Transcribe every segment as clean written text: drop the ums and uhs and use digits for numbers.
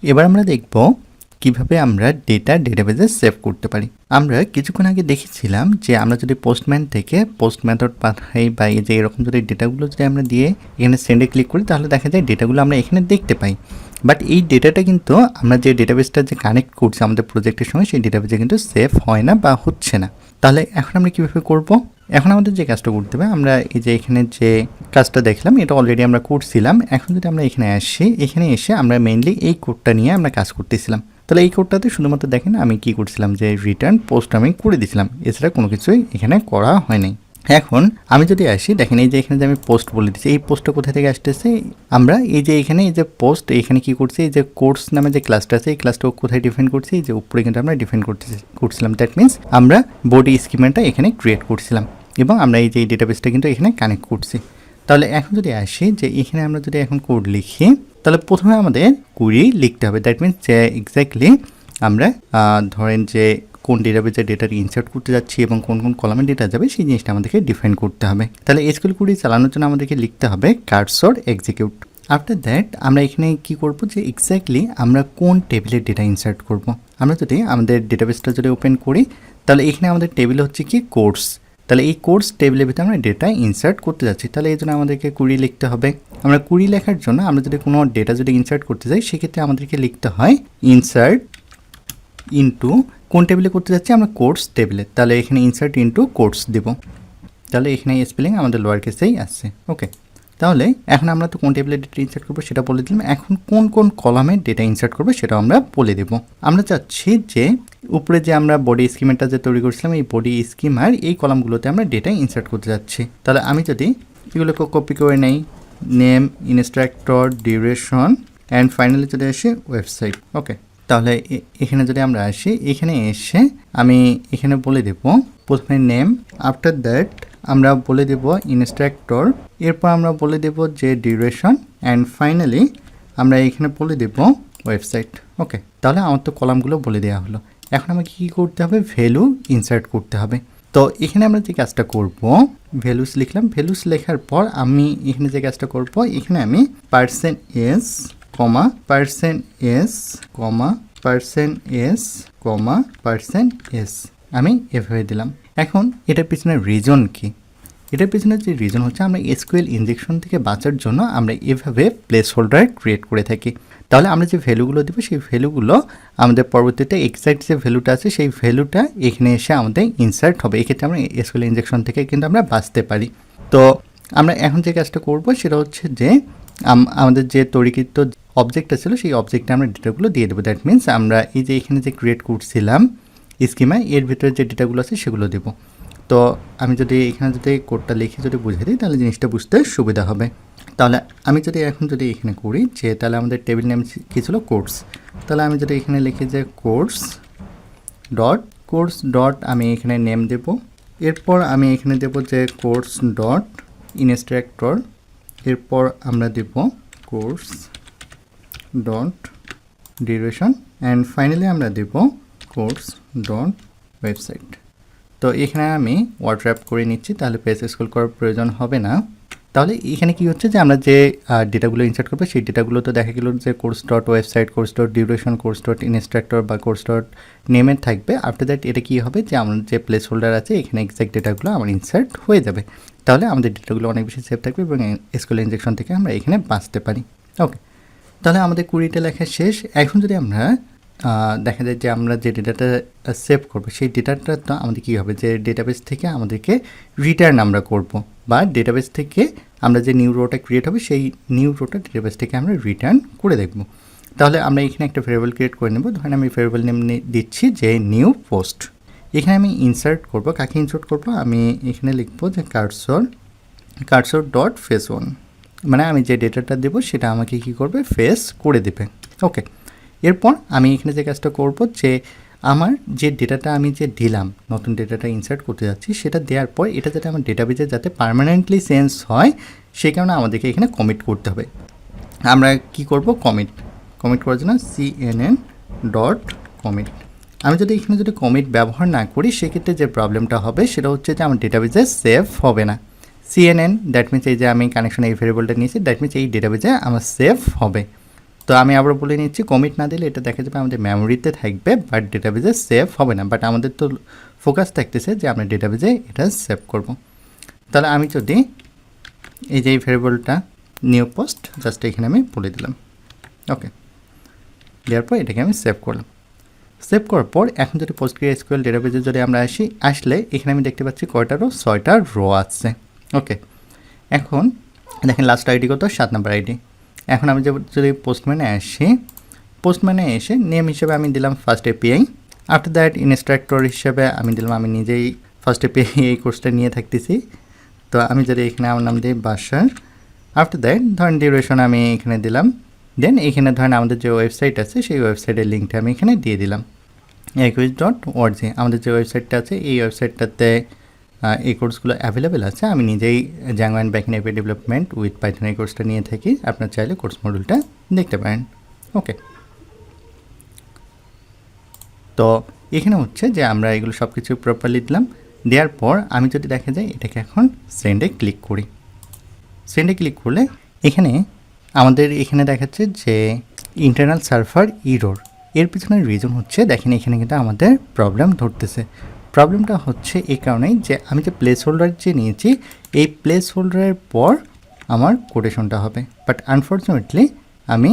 এবার আমরা দেখব কিভাবে আমরা ডেটা ডেটাবেজে সেভ করতে পারি। আমরা কিছুক্ষণ আগে দেখেছিলাম যে আমরা যদি পোস্টম্যান থেকে পোস্ট মেথড পাঠাই বা এই যে এরকম যদি ডেটাগুলো যদি আমরা দিয়ে এখানে সেন্ডে ক্লিক করি তাহলে দেখা যায় ডেটাগুলো আমরা এখানে দেখতে পাই। বাট এই ডেটাটা কিন্তু আমরা যে ডেটাবেসটা যে কানেক্ট করছি আমাদের প্রজেক্টের সঙ্গে সেই ডেটাবেসে কিন্তু সেভ হয় না বা হচ্ছে না। তাহলে এখন আমরা কীভাবে করব? এখন আমাদের যে কাজটা করতে হবে, আমরা এই যে এখানে যে কাজটা দেখলাম এটা অলরেডি আমরা করছিলাম। এখন যদি আমরা এখানে আসি, এখানে এসে আমরা মেইনলি এই কোডটা নিয়ে আমরা কাজ করতেছিলাম। তাহলে এই কোডটাতে শুধুমাত্র দেখেন আমি কি করছিলাম, যে রিটার্ন পোস্ট আমি করে দিয়েছিলাম, এছাড়া কোনো কিছুই এখানে করা হয়নি। এখন আমি যদি আসি, দেখেন এই যে এখানে যে আমি পোস্ট বলে দিচ্ছি, এই পোস্টটা কোথা থেকে আসতেছে? আমরা এই যে এখানে এই যে পোস্ট এখানে কি করছি, এই যে কোর্স নামে যে ক্লাসটা আছে এই ক্লাসটা কোথায় ডিফাইন করছি, এই যে উপরে কিন্তু আমরা ডিফাইন করছিলাম। দ্যাট মিনস আমরা বডি স্কিমাটা এখানে ক্রিয়েট করছিলাম এবং আমরা এই যে এই ডেটাবেসটা কিন্তু এখানে কানেক্ট করছি। তাহলে এখন যদি আসি যে এখানে আমরা যদি এখন কোড লিখি, তাহলে প্রথমে আমাদের কুড়ি লিখতে হবে। দ্যাট মিনস যে এক্স্যাক্টলি আমরা ধরেন যে কোন ডেটাবেসে ডেটা ইনসার্ট করতে যাচ্ছি এবং কোন কোন কলামে ডেটা যাবে সেই জিনিসটা আমাদেরকে ডিফাইন করতে হবে। তাহলে এসকিউএল কুড়ি চালানোর জন্য আমাদেরকে লিখতে হবে কার্সর এক্সিকিউট। আফটার দ্যাট আমরা এখানে কি করব, যে এক্স্যাক্টলি আমরা কোন টেবিলের ডেটা ইনসার্ট করব। আমরা যদি আমাদের ডেটাবেসটা যদি ওপেন করি তাহলে এখানে আমাদের টেবিল হচ্ছে কি কোর্স। তাহলে এই কোর্স টেবিলের ভিতরে আমরা ডেটা ইনসার্ট করতে যাচ্ছি। তাহলে এই জন্য আমাদেরকে কুড়ি লিখতে হবে। আমরা কুড়ি লেখার জন্য আমরা যদি কোনো ডেটা যদি ইনসার্ট করতে যাই সেক্ষেত্রে আমাদেরকে লিখতে হয় ইনসার্ট ইনটু কোন টেবিলে করতে যাচ্ছি, আমরা কোর্স টেবিলে। তাহলে এখানে ইনসার্ট ইনটু কোর্স দেব। তাহলে এখানে স্পেলিং আমাদের লোয়ার কেসেই আসছে। ওকে, তাহলে এখন আমরা তো কোন টেবিলে ডেটা ইনসার্ট করবো সেটা বলে দিলাম। এখন কোন কোন কলামে ডেটা ইনসার্ট করবো সেটা আমরা বলে দেব। আমরা চাচ্ছি যে উপরে যে আমরা বডি স্কিমারটা যে তৈরি করছিলাম এই বডি স্কিমার এই কলামগুলোতে আমরা ডেটা ইনসার্ট করতে যাচ্ছি। তাহলে আমি যদি এগুলোকে কপি করে নেই, name, instructor, duration and finally যদি আসি ওয়েবসাইট। ওকে, তাহলে এখানে যদি আমরা আসি, এখানে এসে আমি এখানে বলে দেব প্রথমে নেম, আফটার দ্যাট আমরা বলে দেব ইনস্ট্রাক্টর, এরপর আমরা বলে দেব যে ডিউরেশন অ্যান্ড ফাইনালি আমরা এখানে বলে দেব ওয়েবসাইট। ওকে, তাহলে আমার তো কলামগুলো বলে দেওয়া হলো। এখন আমাকে কী করতে হবে, ভ্যালু ইনসার্ট করতে হবে। তো এখানে আমরা যে কাজটা করব, ভ্যালুস লিখলাম। ভ্যালুস লেখার পর আমি এখানে যে কাজটা করব, এখানে আমি %s কমা %s কমা %s কমা %s আমি এভাবে দিলাম। এখন এটার পিছনে রিজন কি? এটার পিছনে যে রিজন হচ্ছে আমরা এসকিউএল ইনজেকশন থেকে বাঁচার জন্য আমরা এভাবে প্লেস হোল্ডার ক্রিয়েট করে থাকি। তাহলে আমরা যে ভ্যালুগুলো দেবো সেই ভ্যালুগুলো আমাদের পরবর্তীতে এক্সাক্ট যে ভ্যালুটা আছে সেই ভ্যালুটা এখানে এসে আমাদের ইনসার্ট হবে। এক্ষেত্রে আমরা এসকিউএল ইনজেকশন থেকে কিন্তু আমরা বাঁচতে পারি। তো আমরা এখন যে কাজটা করব সেটা হচ্ছে যে আমাদের যে তৈরিকৃত অবজেক্টটা ছিল সেই অবজেক্টে আমরা ডেটাগুলো দিয়ে দেবো। দ্যাট মিনস আমরা এই যে এখানে যে ক্রিয়েট করছিলাম স্কিমা এর ভিতরে যে ডেটাগুলো আছে সেগুলো দেবো। তো আমি যদি এখানে যদি কোডটা লিখে যদি বুঝে দিই তাহলে জিনিসটা বুঝতে সুবিধা হবে। তাহলে আমি যদি এখন যদি এখানে করি যে তাহলে আমাদের টেবিল নেম কী ছিল, কোর্স। তাহলে আমি যদি এখানে লিখি যে কোর্স ডট আমি এখানে নেম দেব। এরপর আমি এখানে দেব যে কোর্স ডট ইনস্ট্রাক্টর, এরপর আমরা দেব course dot duration and finally আমরা দেব কোর্স ডট ওয়েবসাইট। তো এখানে আমি ওয়ার্ড র্যাপ করে নিচ্ছি, তাহলে পেজ স্ক্রল করার প্রয়োজন হবে না। তাহলে এখানে কি হচ্ছে যে আমরা যে ডেটাগুলো ইনসার্ট করবো সেই ডেটাগুলো তো দেখা গেল যে course dot website, course dot duration, course dot instructor বা কোর্স ডট নেমের থাকবে। আফটার দ্যাট এটা কী হবে যে আমার যে প্লেস হোল্ডার আছে এখানে এক্সাক্ট ডেটাগুলো আমার ইনসার্ট হয়ে যাবে। তাহলে আমাদের ডেটাগুলো অনেক বেশি সেভ থাকবে এবং এসকিউএল ইনজেকশন থেকে আমরা এখানে বাঁচতে পারি। ওকে, তাহলে আমাদের কুড়িটা লেখা শেষ। এখন যদি আমরা দেখা যায় যে আমরা যে ডেটাটা সেভ করবো সেই ডেটাটা তো আমাদের কী হবে, যে ডেটাবেস থেকে আমাদেরকে রিটার্ন আমরা করব বা ডেটাবেস থেকে আমরা যে নিউ রোটা ক্রিয়েট হবে সেই নিউ রোটা ডেটাবেস থেকে আমরা রিটার্ন করে দেখব। তাহলে আমরা এখানে একটা ভেরিয়েবল ক্রিয়েট করে নেব। ধরেন আমি ভেরিয়েবল নেম দিচ্ছি যে নিউ পোস্ট। এখানে আমি ইনসার্ট করব, কাকে ইনসার্ট করব, আমি এখানে লিখব যে কার্সর ডট ফেস ওয়ান, মানে আমি যে ডেটাটা দেবো সেটা আমাকে কী করবে, ফেস করে দেবে। ওকে, এরপর আমি এখানে যে কাজটা করব যে আমার যে ডেটাটা আমি যে দিলাম, নতুন ডেটাটা ইনসার্ট করতে যাচ্ছি, সেটা দেওয়ার পর এটা যাতে আমার ডেটাবেজে যাতে পার্মানেন্টলি চেঞ্জ হয় সেই কারণে আমাদেরকে এখানে কমিট করতে হবে। আমরা কি করব, কমিট করার জন্য cnn ডট কমিট। আমি যদি এখানে যদি কমিট ব্যবহার না করি সেক্ষেত্রে যে প্রবলেমটা হবে সেটা হচ্ছে যে আমার ডেটাবেজে সেভ হবে না। cnn দ্যাট মিনস এই যে আমি কানেকশন এই ভেরিয়েবলটা নিয়েছি, দ্যাট মিনস এই ডেটাবেজে আমার সেভ হবে। তো আমি আবার বলে নিচ্ছি, কমিট না দিলে এটা দেখা যাবে আমাদের মেমোরিতে থাকবে বাট ডেটাবেজে সেভ হবে না। বাট আমাদের তো ফোকাস থাকতেছে যে আমরা ডেটাবেজে এটা সেভ করব। তাহলে আমি যদি এই যে এই ভেরিয়েবলটা নিউ পোস্ট জাস্ট এখানে আমি বলে দিলাম, ওকে, দেওয়ার পর এটাকে আমি সেভ করলাম। সেভ করার পর এখন যদি PostgreSQL ডেটাবেজে যদি আমরা আসলে এখানে আমি দেখতে পাচ্ছি কয়টা রো, 6টা রো আছে। ওকে, এখন দেখেন লাস্ট আইডি কত, 7 নম্বর আইডি। এখন আমি যদি পোস্টম্যানে আসি, পোস্টম্যানে এসে নেম হিসেবে আমি দিলাম first API. After that instructor হিসেবে আমি দিলাম, আমি নিজেই ফার্স্ট এপিআই এই কোর্সটা নিয়ে থাকতেছি। তো আমি যদি এখানে আমার নাম দিই বাসার। আফটার দ্যাট ধরেন ডিউরেশন আমি এখানে দিলাম। দেন এখানে ধরেন আমাদের যে ওয়েবসাইট আছে সেই ওয়েবসাইটের লিঙ্কটা আমি এখানে দিয়ে দিলাম, quiz.org। আমাদের যে ওয়েবসাইটটা আছে এই ওয়েবসাইটটাতে এই কোর্সগুলো অ্যাভেলেবেল আছে। আমি নিজেই django and backend API development with Python এই কোর্সটা নিয়ে থাকি, আপনার চাইলে কোর্স মডিউলটা দেখতে পারেন। ওকে, তো এখানে হচ্ছে যে আমরা এগুলো সব কিছু প্রপারলি দিলাম। দেওয়ার পর আমি যদি দেখা যায় এটাকে এখন সেন্ডে ক্লিক করি, সেন্ডে ক্লিক করলে এখানে আমাদের এখানে দেখাচ্ছে যে ইন্টারনাল সার্ভার ইরর। এর পিছনের রিজন হচ্ছে দেখেন এখানে কিন্তু আমাদের প্রবলেম ধরতেছে। প্রবলেমটা হচ্ছে এই কারণেই যে আমি যে প্লেস হোল্ডার যে নিয়েছি এই প্লেস হোল্ডারের পর আমার কোটেশনটা হবে, বাট আনফর্চুনেটলি আমি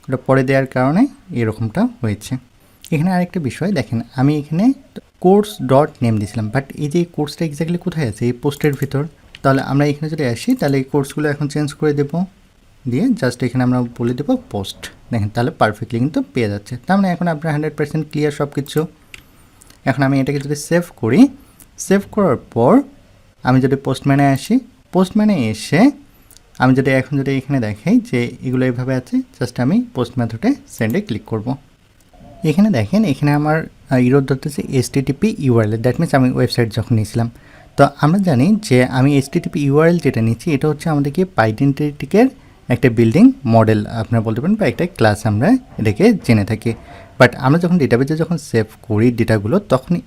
ওটা পরে দেওয়ার কারণে এরকমটা হয়েছে। এখানে আরেকটা বিষয় দেখেন, আমি এখানে কোর্স ডট নেম দিয়েছিলাম, বাট এই যে কোর্সটা এক্স্যাক্টলি কোথায় আছে, এই পোস্টের ভিতর। তাহলে আমরা এখানে যদি আসি তাহলে এই কোর্সগুলো এখন চেঞ্জ করে দেবো, দিয়ে জাস্ট এখানে আমরা বলে দেবো পোস্ট। দেখেন তাহলে পারফেক্টলি কিন্তু পেয়ে যাচ্ছে। তার মানে এখন আপনার 100% ক্লিয়ার সব কিছু। এখন আমি এটাকে যদি সেভ করি, সেভ করার পর আমি যদি পোস্টম্যানে আসি, পোস্টম্যানে এসে আমি যদি এখন যদি এখানে দেখাই যে এগুলো এইভাবে আছে, জাস্ট আমি পোস্ট মেথডে সেন্ডে ক্লিক করব। এখানে দেখেন এখানে আমার ইরর ধরতেছে HTTP URL, দ্যাট মিনস আমি ওয়েবসাইট যখন নিয়েছিলাম। তো আমরা জানি যে আমি HTTP URL যেটা নিচ্ছি এটা হচ্ছে আমাদেরকে পাইডেন্টিটিকের একটা বিল্ডিং মডেল আপনারা বলতে পারেন, বা একটা ক্লাস আমরা এটাকে জেনে থাকি। বাট আমরা যখন ডেটাবেজে যখন সেভ করি ডেটাগুলো, তখনই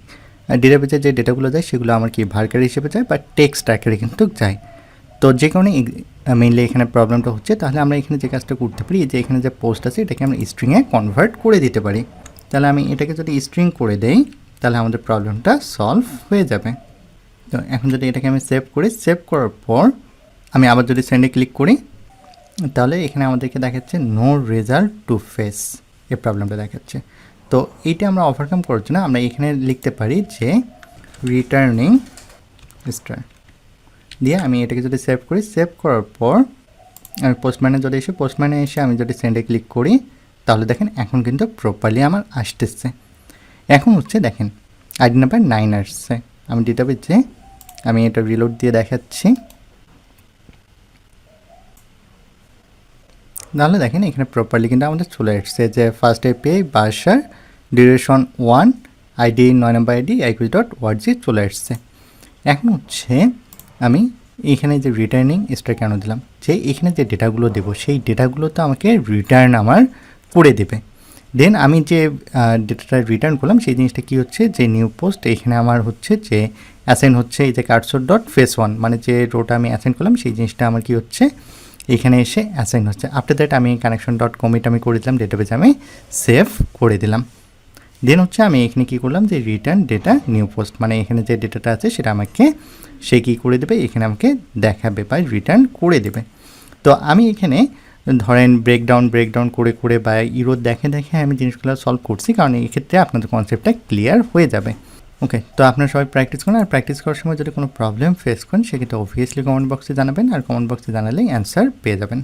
ডেটাবেজে যে ডেটাগুলো যায় সেগুলো আমার কি ভার্কার হিসেবে যায় বা টেক্সট আকারে কিন্তু যায়। তো যে কারণে মেইনলি এখানে প্রবলেমটা হচ্ছে। তাহলে আমরা এখানে যে কাজটা করতে পারি, যে এখানে যে পোস্ট আছে এটাকে আমরা স্ট্রিংয়ে কনভার্ট করে দিতে পারি। তাহলে আমি এটাকে যদি স্ট্রিং করে দেই তাহলে আমাদের প্রবলেমটা সলভ হয়ে যাবে। তো এখন যদি এটাকে আমি সেভ করি, সেভ করার পর আমি আবার যদি সেন্ডে ক্লিক করি তাহলে এখানে আমাদেরকে দেখাচ্ছে নো রেজাল্ট টু ফেস, এই প্রবলেমটা দেখাচ্ছে। তো এইটা আমরা ওভারকাম করার জন্য আমরা এখানে লিখতে পারি যে রিটার্নিং স্টার দিয়ে আমি এটাকে যদি সেভ করি, সেভ করার পর আমি পোস্টম্যানে যদি পোস্টম্যানে এসে আমি যদি সেন্ডে ক্লিক করি তাহলে দেখেন এখন কিন্তু প্রপারলি আমার আসতেছে। এখন হচ্ছে দেখেন আইডি নাম্বার 9 আসছে। আমি ডেটাবেজে আমি এটা রিলোড দিয়ে দেখাচ্ছি, তাহলে দেখেন এখানে প্রপারলি কিন্তু আমাদের চলে আসছে যে ফার্স্ট এপিআই বাসার ডিউরেশন 1 আইডি 9 নম্বর আইডি quiz.org চলে আসছে। এখন হচ্ছে আমি এখানে যে রিটার্নিং স্টার কেন দিলাম, যে এখানে যে ডেটাগুলো দেবো সেই ডেটাগুলো তো আমাকে রিটার্ন আমার করে দেবে। দেন আমি যে ডেটাটা রিটার্ন করলাম সেই জিনিসটা কী হচ্ছে, যে নিউ পোস্ট এখানে আমার হচ্ছে যে অ্যাসাইন হচ্ছে এই যে কার্সর.phase1, মানে যে রোটা আমি অ্যাসাইন করলাম সেই জিনিসটা আমার কি হচ্ছে এখানে এসে অ্যাসাইন হচ্ছে। আফটার দ্যাট আমি কানেকশন.commit আমি করে দিলাম, ডেটাবেজে আমি সেভ করে দিলাম। দেন হচ্ছে আমি এখানে কী করলাম যে রিটার্ন ডেটা নিউ পোস্ট, মানে এখানে যে ডেটাটা আছে সেটা আমাকে সে কী করে দেবে, এখানে আমাকে দেখাবে বা রিটার্ন করে দেবে। তো আমি এখানে ধরেন ব্রেকডাউন করে বা ইরোর দেখে আমি জিনিসগুলো সলভ করছি, কারণ এই ক্ষেত্রে আপনাদের কনসেপ্টটা ক্লিয়ার হয়ে যাবে। ওকে, তো আপনারা সবাই প্র্যাকটিস করুন, আর প্র্যাকটিস করার সময় যদি কোনো প্রবলেম ফেস করেন সেক্ষেত্রে অবভিয়াসলি কমেন্ট বক্সে জানাবেন, আর কমেন্ট বক্সে জানালেই অ্যান্সার পেয়ে যাবেন।